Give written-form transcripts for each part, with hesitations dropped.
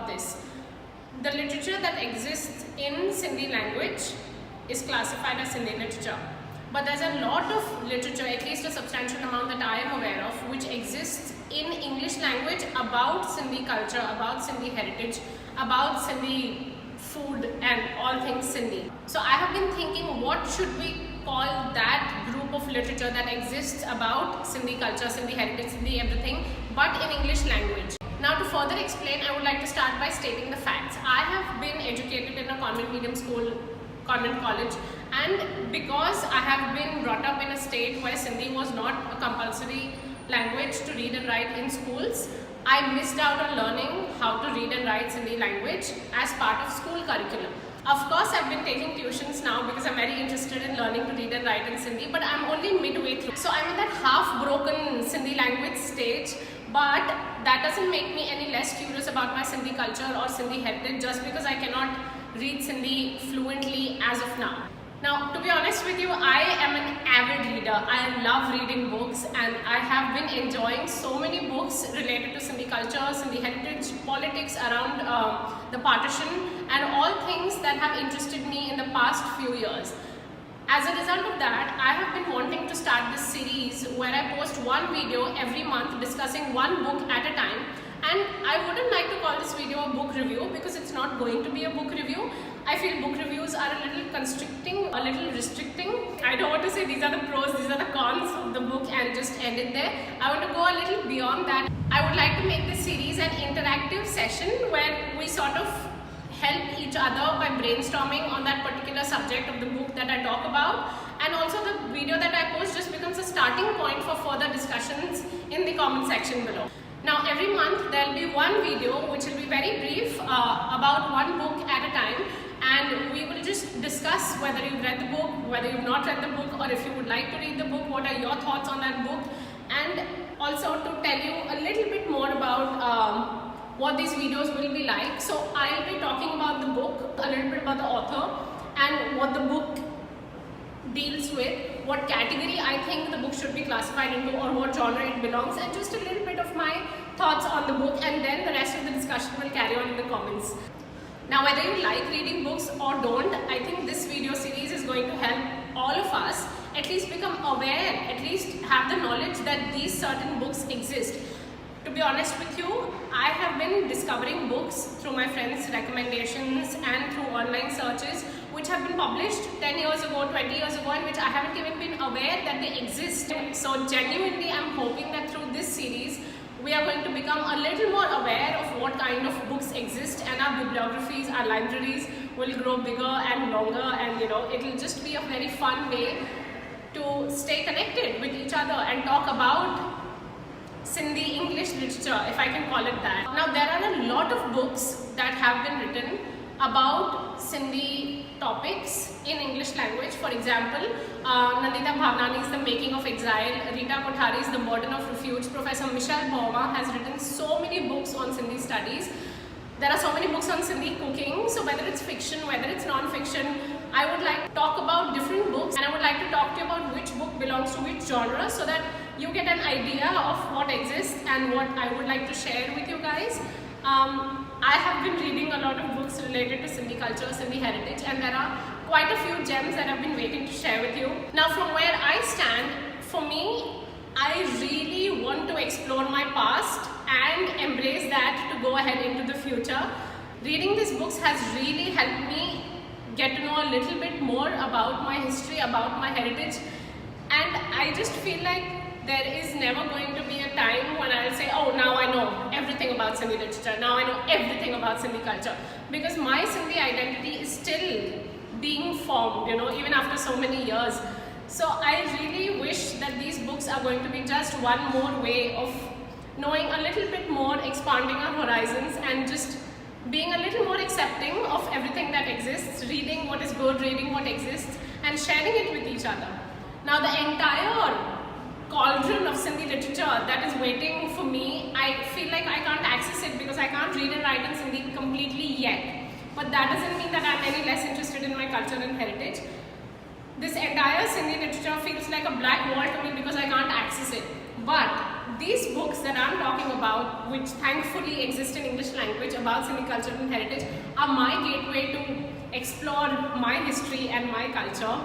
about this. The literature that exists in Sindhi language is classified as Sindhi literature. But there's a lot of literature, at least a substantial amount that I am aware of, which exists in English language about Sindhi culture, about Sindhi heritage, about Sindhi food and all things Sindhi. So I have been thinking, what should we call that group of literature that exists about Sindhi culture, Sindhi heritage, Sindhi everything, but in English language. Now to further explain, I would like to start by stating the facts. I have been educated in a convent medium school, convent college, and because I have been brought up in a state where Sindhi was not a compulsory language to read and write in schools, I missed out on learning how to read and write Sindhi language as part of school curriculum. Of course, I've been taking tuitions now because I'm very interested in learning to read and write in Sindhi, but I'm only midway through. So I'm in that half-broken Sindhi language stage, but that doesn't make me any less curious about my Sindhi culture or Sindhi heritage just because I cannot read Sindhi fluently as of now. Now, to be honest with you, I am an avid reader. I love reading books and I have been enjoying so many books related to Sindhi culture, Sindhi heritage, politics around the partition and all things that have interested me in the past few years. As a result of that, I have been wanting to start this series where I post one video every month discussing one book at a time. And I wouldn't like to call this video a book review because it's not going to be a book review. I feel book reviews are a little constricting, a little restricting. I don't want to say these are the pros, these are the cons of the book and just end it there. I want to go a little beyond that. I would like to make this series an interactive session where we sort of help each other by brainstorming on that particular subject of the book that I talk about, and also the video that I post just becomes a starting point for further discussions in the comment section below. Now every month there will be one video which will be very brief about one book at a time, and we will just discuss whether you've read the book, whether you've not read the book, or if you would like to read the book, what are your thoughts on that book, and also to tell you a little bit more about what these videos will be like. So I'll be talking about the book, a little bit about the author and what the book deals with, what category I think the book should be classified into or what genre it belongs, and just a little bit of my thoughts on the book, and then the rest of the discussion will carry on in the comments. Now whether you like reading books or don't, I think this video series is going to help all of us at least become aware, at least have the knowledge that these certain books exist. To be honest with you, I have been discovering books through my friends' recommendations and through online searches which have been published 10 years ago, 20 years ago, and which I haven't even been aware that they exist. So genuinely I'm hoping that through this series we are going to become a little more aware of what kind of books exist, and our bibliographies, our libraries will grow bigger and longer, and it'll just be a very fun way to stay connected with each other and talk about Sindhi English literature, if I can call it that. Now there are a lot of books that have been written about Sindhi topics in English language. For example, Nandita Bhavnani's The Making of Exile, Rita Kothari's The Burden of Refuge, Professor Michelle Bauer has written so many books on Sindhi studies. There are so many books on Sindhi cooking, so whether it's fiction, whether it's non-fiction, I would like to talk about different books, and I would like to talk to you about which book belongs to which genre so that you get an idea of what exists and what I would like to share with you guys. I have been reading a lot of books related to Sindhi culture, Sindhi heritage, and there are quite a few gems that I've been waiting to share with you. Now from where I stand, for me, I really want to explore my past and embrace that to go ahead into the future. Reading these books has really helped me get to know a little bit more about my history, about my heritage, and I just feel like there is never going to be a time when I'll say, oh, now I know everything about Sindhi literature, now I know everything about Sindhi culture, because my Sindhi identity is still being formed, even after so many years. So I really wish that these books are going to be just one more way of knowing a little bit more, expanding our horizons, and just being a little more accepting of everything that exists, reading what is good, reading what exists, and sharing it with each other. Now the entire cauldron of Sindhi literature that is waiting for me, I feel like I can't access it because I can't read and write in Sindhi completely yet. But that doesn't mean that I'm any less interested in my culture and heritage. This entire Sindhi literature feels like a black wall to me because I can't access it. But these books that I'm talking about, which thankfully exist in English language about Sindhi culture and heritage, are my gateway to explore my history and my culture.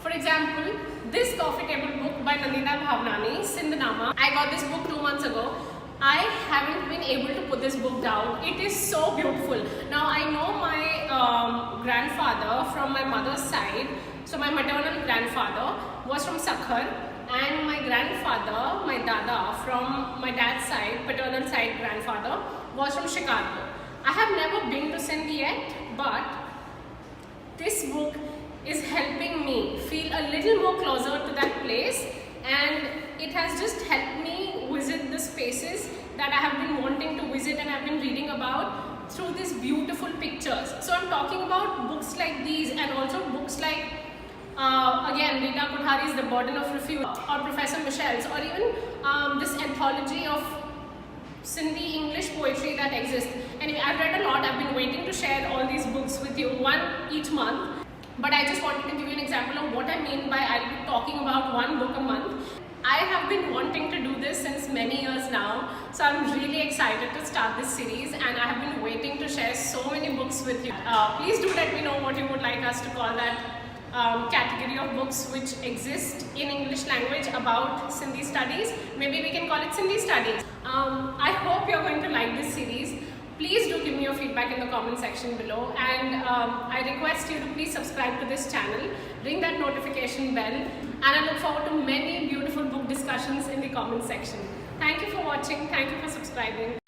For example, this coffee table book by Nandita Bhavnani, Sindhi-nama. I got this book 2 months ago. I haven't been able to put this book down. It is so beautiful. Now I know my grandfather from my mother's side. So my maternal grandfather was from Sakhar, and my grandfather, my dada, from my dad's side, paternal side grandfather, was from Chicago. I have never been to Sindhi yet, but this book is helping me feel a little more closer to that place, and it has just helped me visit the spaces that I have been wanting to visit and I've been reading about through these beautiful pictures. So I'm talking about books like these, and also books like again Rita Kothari's The Burden of Refuge, or Professor Michel's, or even this anthology of Sindhi English poetry that exists. Anyway, I've read a lot. I've been waiting to share all these books with you, one each month. But I just wanted to give you an example of what I mean by I'll be talking about one book a month. I have been wanting to do this since many years now, so I'm really excited to start this series, and I have been waiting to share so many books with you. Please do let me know what you would like us to call that category of books which exist in English language about Sindhi studies. Maybe we can call it Sindhi studies. I hope you're going to like this series. Please do give me your feedback in the comment section below, and I request you to please subscribe to this channel, ring that notification bell, and I look forward to many beautiful book discussions in the comment section. Thank you for watching, thank you for subscribing.